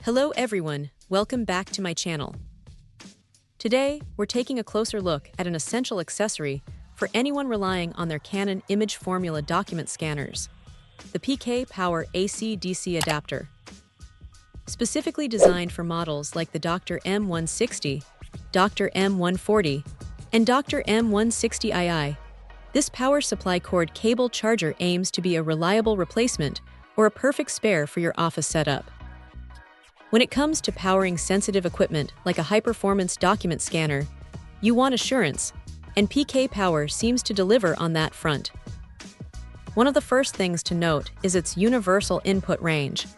Hello everyone, welcome back to my channel. Today, we're taking a closer look at an essential accessory for anyone relying on their Canon image formula document scanners, the PK Power AC-DC adapter. Specifically designed for models like the DR-M160, DR-M140, and DR-M160II, this power supply cord cable charger aims to be a reliable replacement or a perfect spare for your office setup. When it comes to powering sensitive equipment like a high-performance document scanner, you want assurance, and PK Power seems to deliver on that front. One of the first things to note is its universal input range,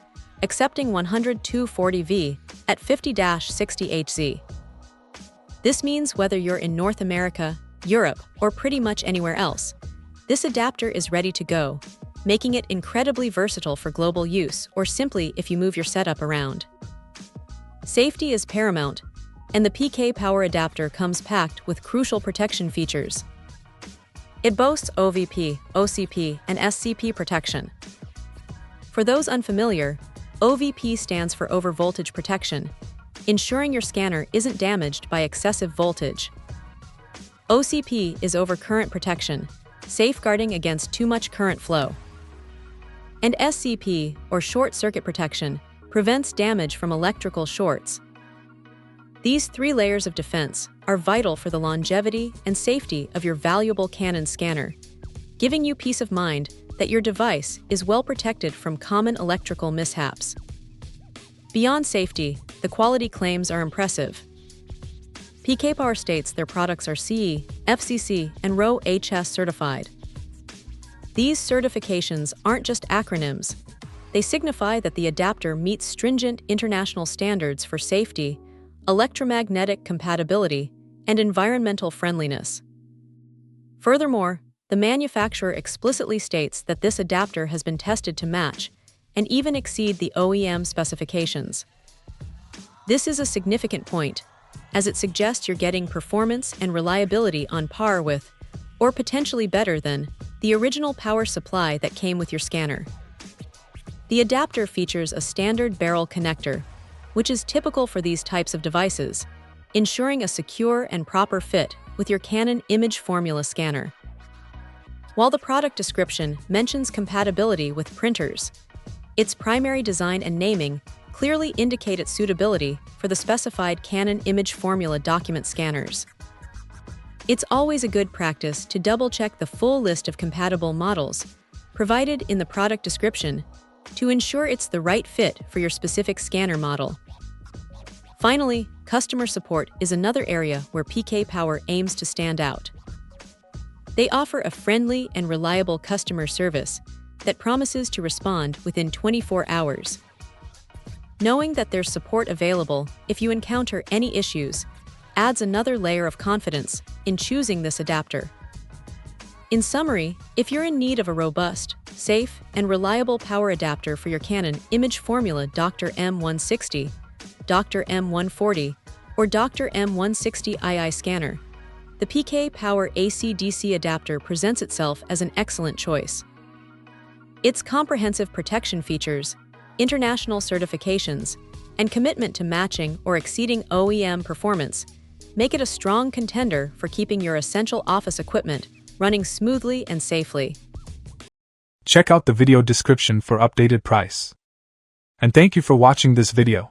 accepting 100-240V at 50-60 Hz. This means whether you're in North America, Europe, or pretty much anywhere else, this adapter is ready to go, making it incredibly versatile for global use or simply if you move your setup around. Safety is paramount, and the PK Power adapter comes packed with crucial protection features. It boasts OVP, OCP, and SCP protection. For those unfamiliar, OVP stands for over-voltage protection, ensuring your scanner isn't damaged by excessive voltage. OCP is over-current protection, safeguarding against too much current flow. And SCP, or short-circuit protection, prevents damage from electrical shorts. These three layers of defense are vital for the longevity and safety of your valuable Canon scanner, giving you peace of mind that your device is well protected from common electrical mishaps. Beyond safety, the quality claims are impressive. PK Power states their products are CE, FCC, and RoHS certified. These certifications aren't just acronyms. They signify that the adapter meets stringent international standards for safety, electromagnetic compatibility, and environmental friendliness. Furthermore, the manufacturer explicitly states that this adapter has been tested to match and even exceed the OEM specifications. This is a significant point, as it suggests you're getting performance and reliability on par with, or potentially better than, the original power supply that came with your scanner. The adapter features a standard barrel connector, which is typical for these types of devices, ensuring a secure and proper fit with your Canon image formula scanner. While the product description mentions compatibility with printers, its primary design and naming clearly indicate its suitability for the specified Canon image formula document scanners. It's always a good practice to double-check the full list of compatible models provided in the product description to ensure it's the right fit for your specific scanner model. Finally, customer support is another area where PK Power aims to stand out. They offer a friendly and reliable customer service that promises to respond within 24 hours. Knowing that there's support available if you encounter any issues adds another layer of confidence in choosing this adapter. In summary, if you're in need of a robust, safe, and reliable power adapter for your Canon image formula DR-M160, DR-M140, or DR-M160II scanner, the PK Power AC-DC adapter presents itself as an excellent choice. Its comprehensive protection features, international certifications, and commitment to matching or exceeding OEM performance make it a strong contender for keeping your essential office equipment running smoothly and safely. Check out the video description for updated price. And thank you for watching this video.